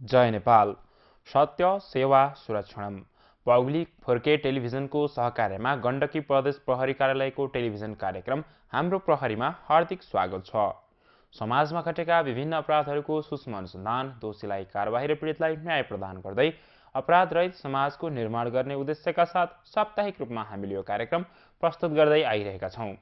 जय नेपाल। सत्य सेवा सुरक्षणम public 4K टेलिभिजनको सहकार्यमा गण्डकी प्रदेश प्रहरी कार्यालयको टेलिभिजन कार्यक्रम हाम्रो प्रहरीमा हार्दिक स्वागत छ। समाजमा घटेका विभिन्न अपराधहरूको सूक्ष्म अनुसन्धान, दोषीलाई कारबाही र पीडितलाई न्याय प्रदान गर्दै अपराध रहित समाजको निर्माण गर्ने उद्देश्यका साथ साप्ताहिक रूपमा हामीले यो कार्यक्रम प्रस्तुत गर्दै आइरहेका छौं।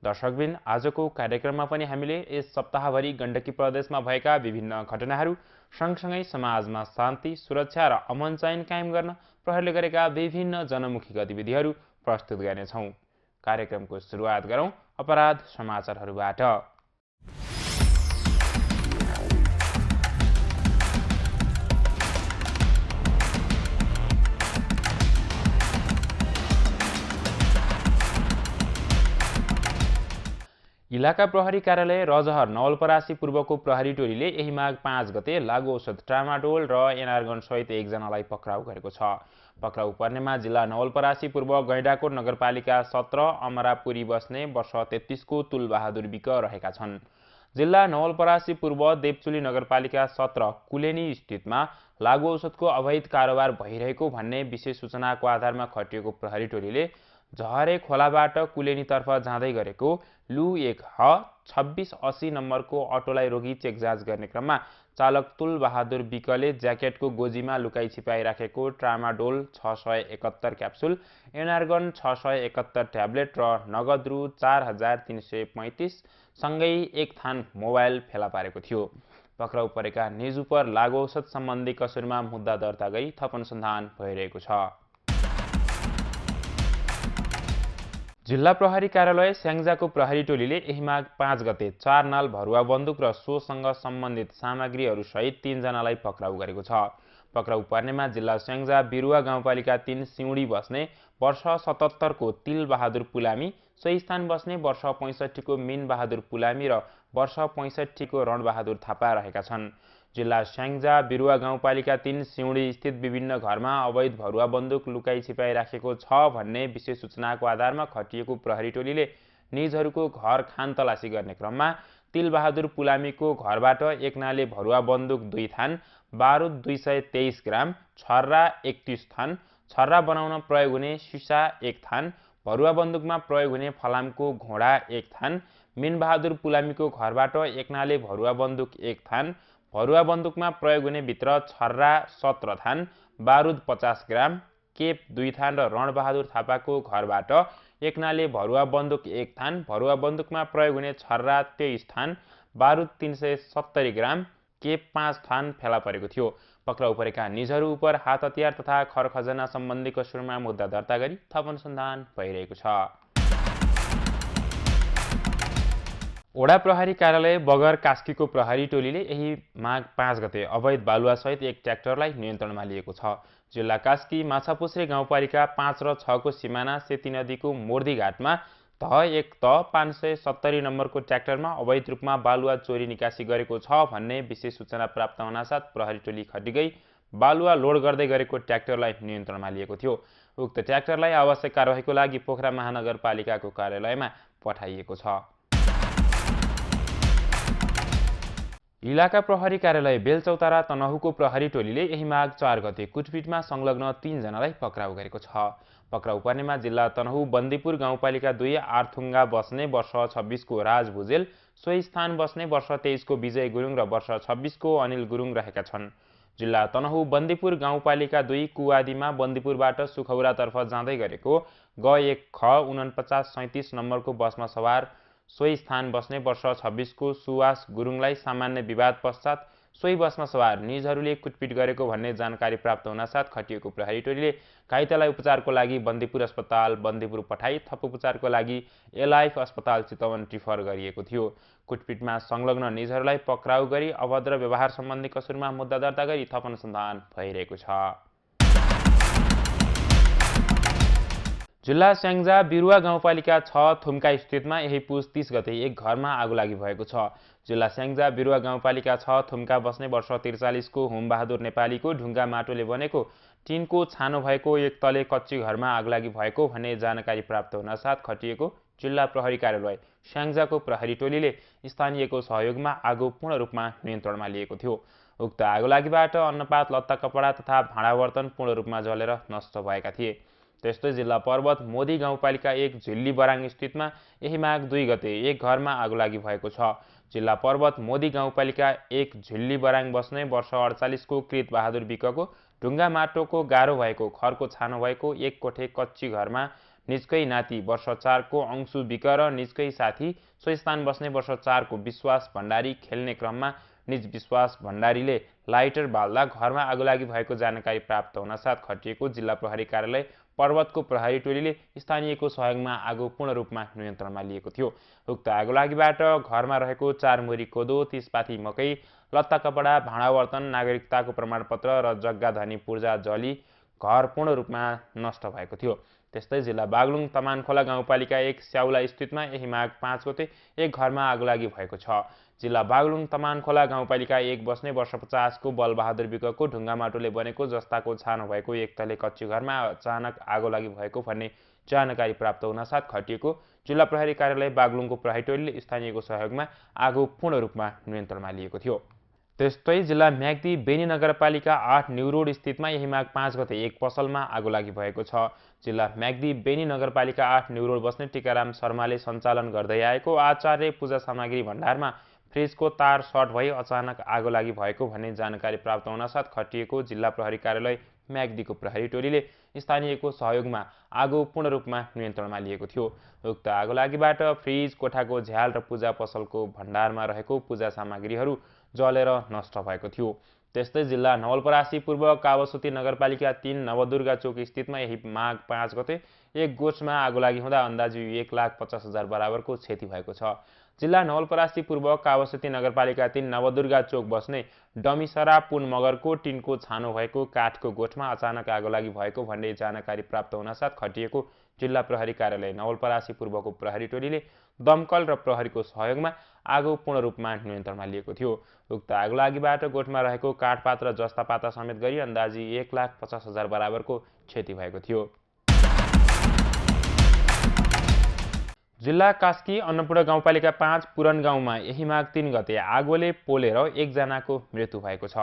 दर्शकबिन, आजको कार्यक्रममा पनि हामीले यस सप्ताहभरि गण्डकी प्रदेशमा भएका विभिन्न घटनाहरू सँगसँगै समाजमा शान्ति, सुरक्षा र अमन चयन कायम गर्न प्रहरीले गरेका विभिन्न जनमुखी गतिविधिहरू प्रस्तुत गर्नेछौं। कार्यक्रमको सुरुवात गरौं अपराध समाचारहरूबाट। इलाका प्रहरी कार्यालय रजहर नवलपरासी पूर्वको प्रहरी टोलीले यही माघ 5 गते लागु औषध ट्रामाडोल र एनार्गन सहित एकजनालाई पक्राउ गरेको छ। पक्राउ पर्नेमा जिल्ला नवलपरासी पूर्व गैंडाकोट नगरपालिका 17 अमरापुरी बस्ने वर्ष 33 को तुलबहादुर विक रहेका छन्। जिल्ला नवलपरासी पूर्व देवचुली नगरपालिका 17 कुलेनी स्थितमा लागु औषधको अवैध कारोबार भइरहेको भन्ने विशेष सूचनाको आधारमा खटिएको प्रहरी टोलीले झहरे खोलाबाट कुलेनीतर्फ जाँदै गरेको लु 1H 2680 नम्बरको अटोलाई रोकी चेक जाँच गर्ने क्रममा चालक तुलबहादुर विकले ज्याकेटको गोजीमा लुकाई छिपाई राखेको ट्रामाडोल 671 क्याप्सुल, एनार्गन 671 ट्याब्लेट र नगद रु 4335 सँगै एक थान मोबाइल फेला पारेको थियो। पक्राउ परेका निजुपर लागु औषध सम्बन्धी कसुरमा मुद्दा दर्ता गरी थप अनुसन्धान भइरहेको छ। जिल्ला प्रहरी कार्यालय स्याङ्जाको प्रहरी टोलीले यही माघ 5 गते 4 नाल भरुवा बन्दुक र सोसँग सम्बन्धित सामग्रीहरू सहित 3 जनालाई पक्राउ गरेको छ। पक्राउ पर्नेमा जिल्ला स्याङ्जा बिरुवा गाउँपालिका 3 सिउडी बस्ने वर्ष 77 को तिलबहादुर पुलामी, सोही स्थान बस्ने वर्ष 65 को मिनबहादुर पुलामी र वर्ष 65 को रणबहादुर थापा रहेका छन्। जिल्ला स्याङ्जा बिरुवा गाउँपालिका 3 सिउडी स्थित विभिन्न घरमा अवैध भरुवा बन्दुक लुकाई छिपाई राखेको छ भन्ने विशेष सूचनाको आधारमा खटिएको प्रहरी टोलीले निजहरूको घर खान तलासी गर्ने क्रममा तिलबहादुर पुलामीको घरबाट एक नाले भरुवा बन्दुक 2 थान, बारुद 223 ग्राम, छर्रा 31 थान, छर्रा बनाउन प्रयोग हुने सिसा 1 थान, भरुवा बन्दुकमा प्रयोग हुने फलामको घोडा 1 थान, मिनबहादुर पुलामीको घरबाट एक नाले भरुवा बन्दुक 1 थान, भरुवा बन्दुकमा प्रयोग हुने भित्र छर्रा 17 थान, बारुद 50 ग्राम, केप 2 थान र रणबहादुर थापाको घरबाट एक नाले भरुवा बन्दुक 1 थान, भरुवा बन्दुकमा प्रयोग हुने छर्रा 23 थान, बारुद 370 ग्राम, केप 5 थान फेला परेको थियो। पक्राउ परेका निजहरू उपर हात हतियार तथा खरखजना सम्बन्धी कसुरमा मुद्दा दर्ता गरी थप अनुसन्धान भइरहेको छ। ओडा प्रहरी कार्यालय बगर कास्कीको प्रहरी टोलीले यही माघ 5 गते अवैध बालुवासहित एक ट्र्याक्टरलाई नियन्त्रणमा लिएको छ। जिल्ला कास्की माछापुछ्रे गाउँपालिका 5 र 6 को सिमाना सेती नदीको मोर्दी घाटमा त 570 नम्बरको ट्र्याक्टरमा अवैध रूपमा बालुवा चोरी निकासी गरेको छ भन्ने विशेष सूचना प्राप्त हुनासाथ प्रहरी टोली खटिगई बालुवा लोड गर्दै गरेको ट्र्याक्टरलाई नियन्त्रणमा लिएको थियो। उक्त ट्र्याक्टरलाई आवश्यक कारबाहीको लागि पोखरा महानगरपालिकाको कार्यालयमा पठाइएको छ। इलाका प्रहरी कार्यालय बेलचौतारा तनहुको प्रहरी टोलीले यही माघ 4 गते कुटपिटमा संलग्न 3 जनालाई पक्राउ गरेको छ। पक्राउ पर्नेमा जिल्ला तनहु बन्दीपुर गाउँपालिका 2 आर्थुङ्गा बस्ने वर्ष 26 को राज भुजेल, सोही स्थान बस्ने वर्ष 23 को विजय गुरुङ र वर्ष 26 को अनिल गुरुङ रहेका छन्। जिल्ला तनहु बन्दीपुर गाउँपालिका 2 कुवादीमा बन्दीपुरबाट सुखौरातर्फ जाँदै गरेको ग1ख 4937 नम्बरको बसमा सवार सोही स्थान बस्ने वर्ष 26 को सुवास गुरुङलाई सामान्य विवाद पश्चात सोही बसमा सवार निजहरूले कुटपिट गरेको भन्ने जानकारी प्राप्त हुनासाथ खटिएको प्रहरी टोलीले घाइतेलाई उपचारको लागि बन्दीपुर अस्पताल बन्दीपुर पठाई थप उपचारको लागि एलाइफ अस्पताल चितवन रिफर गरिएको थियो। कुटपिटमा संलग्न निजहरूलाई पक्राउ गरी अभद्र व्यवहार सम्बन्धी कसुरमा मुद्दा दर्ता गरी थप अनुसन्धान भइरहेको छ। जिल्ला स्याङ्जा बिरुवा गाउँपालिका 6 थुम्का स्थितमा यही पुस 30 गते एक घरमा आगोलागी भएको छ। जिल्ला स्याङ्जा बिरुवा गाउँपालिका 6 थुम्का बस्ने वर्ष 43 को हुमबहादुर नेपालीको ढुङ्गा माटोले बनेको टिनको छानो भएको एक तले कच्ची घरमा आगोलागी भएको भन्ने जानकारी प्राप्त हुनासाथ खटिएको जिल्ला प्रहरी कार्यालय स्याङ्जाको प्रहरी टोलीले स्थानीयको सहयोगमा आगो पूर्ण रूपमा नियन्त्रणमा लिएको थियो। उक्त आगोलागीबाट अन्नपात, लत्ता, कपडा तथा भाँडा बर्तन पूर्ण रूपमा जलेर नष्ट भएका थिए। त्यस्तै जिल्ला पर्वत मोदी गाउँपालिका 1 झिल्ली बराङ स्थितमा यही माघ 2 गते एक घरमा आगोलागी भएको छ। जिल्ला पर्वत मोदी गाउँपालिका 1 झिल्ली बराङ बस्ने वर्ष 48 को कृत बहादुर विकको ढुङ्गा माटोको गाह्रो भएको, खरको छानो भएको 1 कोठे कच्ची घरमा निजकै नाति वर्ष 4 को अंशु विक र निजकै साथी सो स्थान बस्ने वर्ष 4 को विश्वास भण्डारी खेल्ने क्रममा निज विश्वास भण्डारीले लाइटर बाल्दा घरमा आगोलागी भएको जानकारी प्राप्त हुनसाथ खटिएको जिल्ला प्रहरी कार्यालय पर्वतको प्रहरी टोलीले स्थानीयको सहयोगमा आगो पूर्ण रूपमा नियन्त्रणमा लिएको थियो। उक्त आगोलागीबाट घरमा रहेको 4 मुरी कोदो, 30 पाथी मकै, लत्ता कपडा, भाँडा बर्तन, नागरिकताको प्रमाणपत्र र जग्गा धनी पूर्जा जली घर पूर्ण रूपमा नष्ट भएको थियो। त्यस्तै जिल्ला बागलुङ तमानखोला गाउँपालिका 1 स्याउला स्थितमा यही माघ 5 गते एक घरमा आगोलागी भएको छ। जिल्ला बागलुङ तमानखोला गाउँपालिका 1 बस्ने वर्ष 50 को बलबहादुर विकको ढुङ्गा माटोले बनेको जस्ताको छानो भएको एक तले कच्ची घरमा अचानक आगोलागी भएको भन्ने जानकारी प्राप्त हुनसाथ खटिएको जिल्ला प्रहरी कार्यालय बागलुङको प्रहरी टोलीले स्थानीयको सहयोगमा आगो पूर्ण रूपमा नियन्त्रणमा लिएको थियो। त्यस्तै जिल्ला म्याग्दी बेनी नगरपालिका 8 न्यू रोड स्थितमा यही माघ 5 गते एक पसलमा आगोलागी भएको छ। जिल्ला म्याग्दी बेनी नगरपालिका 8 न्यू रोड बस्ने टीकाराम शर्माले सञ्चालन गर्दै आएको आचार्य पूजा सामग्री भण्डारमा फ्रिजको तार सर्ट भई अचानक आगोलागी भएको भन्ने जानकारी प्राप्त हुनसाथ खटिएको जिल्ला प्रहरी कार्यालय म्याग्दीको प्रहरी टोलीले स्थानीयको सहयोगमा आगो पूर्ण रूपमा नियन्त्रणमा लिएको थियो। उक्त आगोलागीबाट फ्रिज, कोठाको झ्याल र पूजा पसलको भण्डारमा रहेको पूजा सामग्रीहरू जलेर नष्ट भएको थियो। त्यस्तै जिल्ला नवलपरासी पूर्व कावसुती नगरपालिका 3 नवदुर्गा चोक स्थितमा यही माघ 5 गते एक गोठमा आगोलागी हुँदा अन्दाजी 1,50,000 बराबरको क्षति भएको छ। जिल्ला नवलपरासी पूर्व कावसुती नगरपालिका 3 नवदुर्गा चोक बस्ने डमिसरा पुन मगरको टिनको छानो भएको काठको गोठमा अचानक आगोलागी भएको भन्ने जानकारी प्राप्त हुनसाथ खटिएको जिल्ला प्रहरी कार्यालय नवलपरासी पूर्वको प्रहरी टोलीले दमकल र प्रहरीको सहयोगमा आगो पूर्ण रूपमा नियन्त्रणमा लिएको थियो। उक्त आगोलागीबाट गोठमा रहेको काठपात र जस्तापाता समेत गरी अन्दाजी 1,50,000 बराबरको क्षति भएको थियो। जिल्ला कास्की अन्नपूर्ण गाउँपालिका 5 पुरन गाउँमा यही माघ 3 गते आगोले पोलेर एकजनाको मृत्यु भएको छ।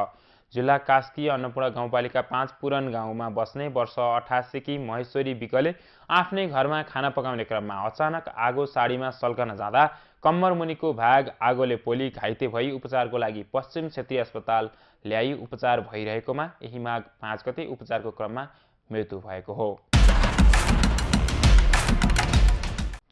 जिल्ला कास्की अन्नपूर्ण गाउँपालिका 5 पुरन गाउँमा बस्ने वर्ष 88 की महेश्वरी विकले आफ्नै घरमा खाना पकाउने क्रममा अचानक आगो साडीमा सल्कन जाँदा कम्मर मुनिको भाग आगोले पोली घाइते भई उपचारको लागि पश्चिम क्षेत्रीय अस्पताल ल्याई उपचार भइरहेकोमा यही माघ 5 गते उपचारको क्रममा मृत्यु भएको हो।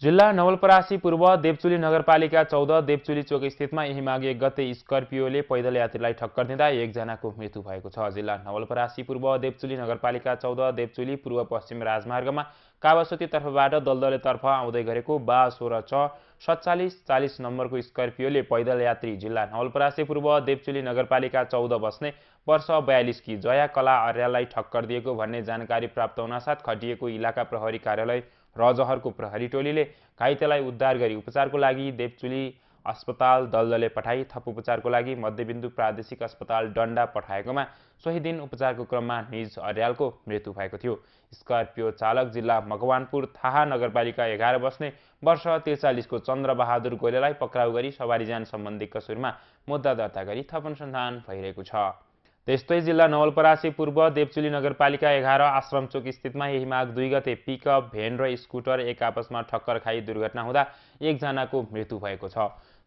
जिल्ला नवलपरासी पूर्व देवचुली नगरपालिका 14 देवचुली चोक स्थितमा यही माघ 1 गते स्कर्पियोले पैदल यात्रीलाई ठक्कर दिँदा एकजनाको मृत्यु भएको छ। जिल्ला नवलपरासी पूर्व देवचुली नगरपालिका 14 देवचुली पूर्व पश्चिम राजमार्गमा कावासोती तर्फबाट दलदले तर्फ आउँदै गरेको 12-16-47-40 नम्बरको स्कर्पियोले पैदल यात्री जिल्ला नवलपरासी पूर्व देवचुली नगरपालिका 14 बस्ने वर्ष 42 की जया कला अर्याललाई ठक्कर दिएको भन्ने जानकारी प्राप्त हुनसाथ खटिएको इलाका प्रहरी कार्यालय रजहरको प्रहरी टोलीले घाइतेलाई उद्धार गरी उपचारको लागि देवचुली अस्पताल दलदले पठाई थप उपचारको लागि मध्यबिन्दु प्रादेशिक अस्पताल डन्डा पठाएकोमा सोही दिन उपचारको क्रममा निज अर्यालको मृत्यु भएको थियो। स्कर्पियो चालक जिल्ला मकवानपुर थाहा नगरपालिका 11 बस्ने वर्ष 43 को चन्द्रबहादुर गोलेलाई पक्राउ गरी सवारी जान सम्बन्धी कसुरमा मुद्दा दर्ता गरी थप अनुसन्धान भइरहेको छ। त्यस्तै जिल्ला नवलपरासी पूर्व देवचुली नगरपालिका 11 आश्रम चोक स्थितमा यही माघ 2 गते पिकअप भ्यान र स्कुटर एक आपसमा ठक्कर खाई दुर्घटना हुँदा एकजनाको मृत्यु भएको छ।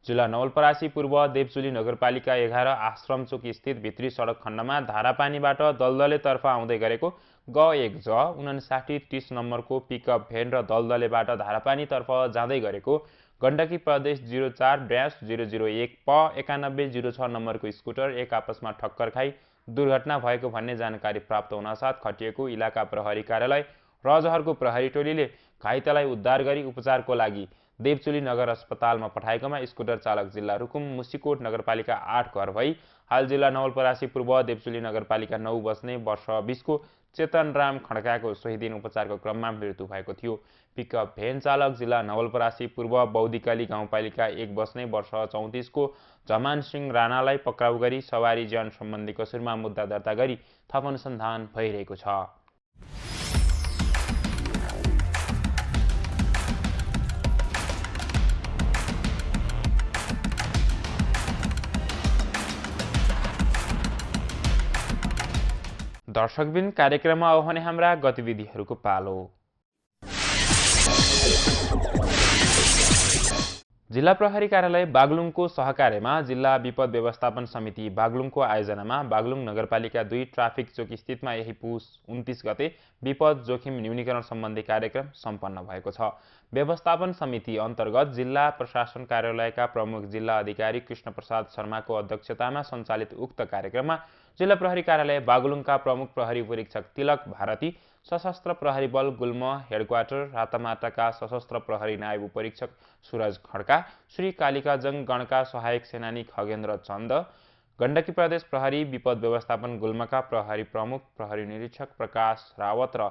जिल्ला नवलपरासी पूर्व देवचुली नगरपालिका 11 आश्रम चोक स्थित भित्री सडक खण्डमा धारापानीबाट दलदले तर्फ आउँदै गरेको ग1 ज 5930 नम्बरको पिकअप भ्यान र दलदलेबाट धारापानी तर्फ जाँदै गरेको गण्डकी प्रदेश 04-001 प 9106 नम्बरको स्कुटर एक आपसमा ठक्कर खाई दुर्घटना भएको भन्ने जानकारी प्राप्त हुनसाथ खटिएको इलाका प्रहरी कार्यालय रजहरको प्रहरी टोलीले घाइतेलाई उद्धार गरी उपचारको लागि देवचुली नगर अस्पतालमा पठाएकोमा स्कुटर चालक जिल्ला रुकुम मुसिकोट नगरपालिका 8 घर भई हाल जिल्ला नवलपरासी पूर्व देवचुली नगरपालिका 9 बस्ने वर्ष 20 को चेतन राम खड्काको सोही दिन उपचारको क्रममा मृत्यु भएको थियो। पिकअप भ्यान चालक जिल्ला नवलपरासी पूर्व बौद्धिकली गाउँपालिका 1 बस्ने वर्ष 34 को जमान सिंह राणालाई पक्राउ गरी सवारी ज्यान सम्बन्धी कसुरमा मुद्दा दर्ता गरी थप अनुसन्धान भइरहेको छ। दर्शकबिन कार्यक्रममा अब भने हाम्रा गतिविधिहरूको पालो। जिल्ला प्रहरी कार्यालय बागलुङको सहकार्यमा जिल्ला विपद व्यवस्थापन समिति बागलुङको आयोजनामा बागलुङ नगरपालिका 2 ट्राफिक चोक स्थितमा यही पुस 29 गते विपद जोखिम न्यूनीकरण सम्बन्धी कार्यक्रम सम्पन्न भएको छ। व्यवस्थापन समिति अन्तर्गत जिल्ला प्रशासन कार्यालयका प्रमुख जिल्ला अधिकारी कृष्ण प्रसाद शर्माको अध्यक्षतामा सञ्चालित उक्त कार्यक्रममा जिल्ला प्रहरी कार्यालय बागलुङका प्रमुख प्रहरी उपरीक्षक तिलक भारती, सशस्त्र प्रहरी बल गुल्म हेडक्वार्टर रातामाटाका सशस्त्र प्रहरी नायब उपरीक्षक सूरज खड्का, श्री कालिकाजङ गणका सहायक सेनानी खगेन्द्र चन्द, गण्डकी प्रदेश प्रहरी विपद व्यवस्थापन गुल्मका प्रहरी प्रमुख प्रहरी निरीक्षक प्रकाश रावत र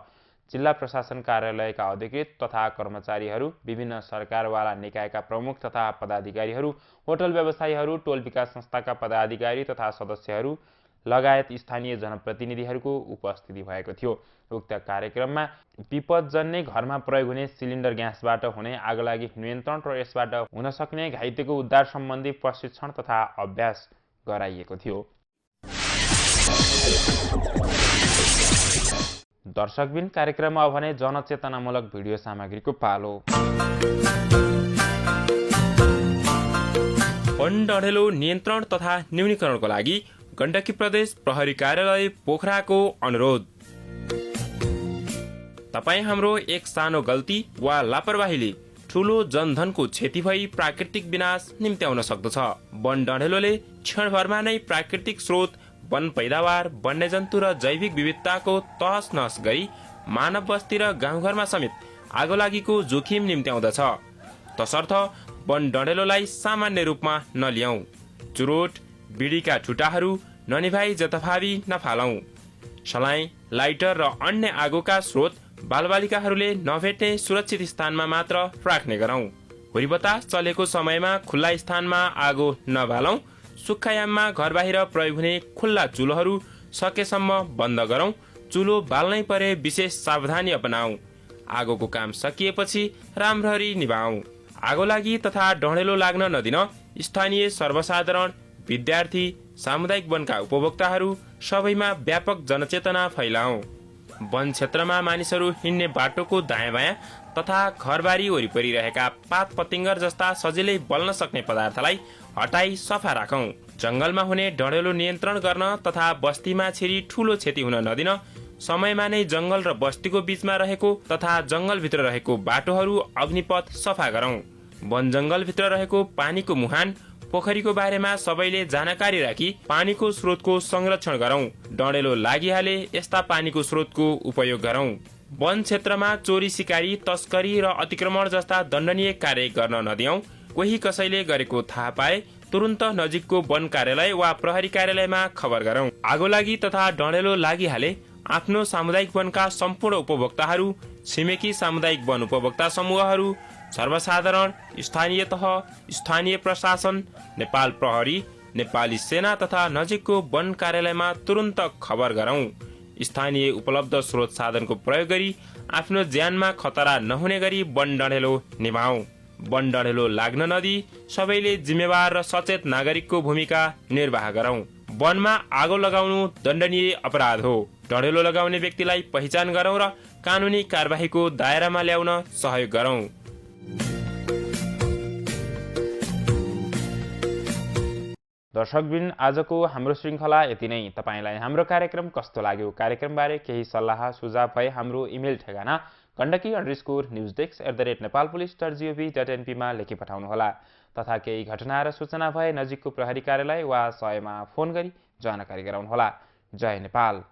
जिल्ला प्रशासन कार्यालयका अधिकृत तथा कर्मचारीहरू, विभिन्न सरकारवाला निकायका प्रमुख तथा पदाधिकारीहरू, होटल व्यवसायीहरू, टोल विकास संस्थाका पदाधिकारी तथा सदस्यहरू लगायत स्थानीय जनप्रतिनिधिहरूको उपस्थिति भएको थियो। उक्त कार्यक्रममा विपदजन्य घरमा प्रयोग हुने सिलिन्डर ग्यासबाट हुने आगलागी नियन्त्रण र यसबाट हुन सक्ने घाइतेको उद्धार सम्बन्धी प्रशिक्षण तथा अभ्यास गराइएको थियो। दर्शकबिन कार्यक्रममा अब भने जनचेतनामूलक भिडियो सामग्रीको पालो। वन डढेलो नियन्त्रण तथा न्यूनीकरणको लागि गण्डकी प्रदेश प्रहरी कार्यालय पोखराको अनुरोध। तपाईँ हाम्रो एक सानो गल्ती वा लापरवाहीले ठूलो जनधनको क्षति भई प्राकृतिक विनाश निम्त्याउन सक्दछ। वन डढेलोले क्षणभरमा नै प्राकृतिक स्रोत, वन पैदावार, वन्यजन्तु र जैविक विविधताको तहस नहस गरी मानव बस्ती र गाउँघरमा समेत आगोलागीको जोखिम निम्त्याउँदछ। तसर्थ वन डढेलोलाई सामान्य रूपमा नलियौं। चुरोट, बिडीका ठुटाहरू ननिभाई जथाभावी नफालौं। सलाइ, लाइटर र अन्य आगोका स्रोत बालबालिकाहरूले नभेट्ने सुरक्षित स्थानमा मात्र राख्ने गरौं। हुरी बतास चलेको समयमा खुल्ला स्थानमा आगो नबालौं। सुक्खायाममा घर बाहिर प्रयोग हुने खुल्ला चुलोहरू सकेसम्म बन्द गरौं। चुलो बाल्नै परे विशेष सावधानी अपनाऊ। आगोको काम सकिएपछि राम्ररी निभाऊ। आगोलागी तथा डढेलो लाग्न नदिन स्थानीय सर्वसाधारण, विद्यार्थी, सामुदायिक वनका उपभोक्ताहरू सबैमा व्यापक जनचेतना फैलाऊ। वन क्षेत्रमा मानिसहरू हिँड्ने बाटोको दायाँ बायाँ तथा घरबारी वरिपरि रहेका पात पतिङ्गर जस्ता सजिलै बल्न सक्ने पदार्थलाई हटाई सफा राखौं। जंगलमा हुने डढेलो नियन्त्रण गर्न तथा बस्तीमा छिरी ठूलो क्षति हुन नदिन समयमा नै जंगल र बस्तीको बीचमा रहेको तथा जंगलभित्र रहेको बाटोहरू, अग्निपथ सफा गरौं। वन जंगलभित्र रहेको पानीको मुहान, पोखरीको बारेमा सबैले जानकारी राखी पानीको स्रोतको संरक्षण गरौं। डढेलो लागिहाले यस्ता पानीको स्रोतको उपयोग गरौं। वन क्षेत्रमा चोरी, सिकारी, तस्करी र अतिक्रमण जस्ता दण्डनीय कार्य गर्न नदियौं। कोही कसैले गरेको थाहा पाए तुरुन्त नजिकको वन कार्यालय वा प्रहरी कार्यालयमा खबर गरौं। आगोलागी तथा डढेलो लागिहाले आफ्नो सामुदायिक वनका सम्पूर्ण उपभोक्ताहरू, छिमेकी सामुदायिक वन उपभोक्ता समूहहरू, सर्वसाधारण, स्थानीय तह, स्थानीय प्रशासन, नेपाल प्रहरी, नेपाली सेना तथा नजिकको वन कार्यालयमा तुरुन्त खबर गरौं। स्थानीय उपलब्ध स्रोत साधनको प्रयोग गरी आफ्नो ज्यानमा खतरा नहुने गरी वन डढेलो निभाऊ। वन डढेलो लाग्न नदी सबैले जिम्मेवार र सचेत नागरिकको भूमिका निर्वाह गरौं। वनमा आगो लगाउनु दण्डनीय अपराध हो। डढेलो लगाउने व्यक्तिलाई पहिचान गरौं र कानूनी कारबाहीको दायरामा ल्याउन सहयोग गरौं। दर्शकबिन आजको हाम्रो श्रृङ्खला यति नै। तपाईलाई हाम्रो कार्यक्रम कस्तो लाग्यो? कार्यक्रमबारे केही सल्लाह सुझाव भए हाम्रो इमेल ठेगाना gandaki_newsdesk@nepalpolice.gov.np मा लेखी पठाउनुहोला। तथा केही घटना र सूचना भए नजिकको प्रहरी कार्यालय वा 100 मा फोन गरी जानकारी गराउनुहोला। जय नेपाल।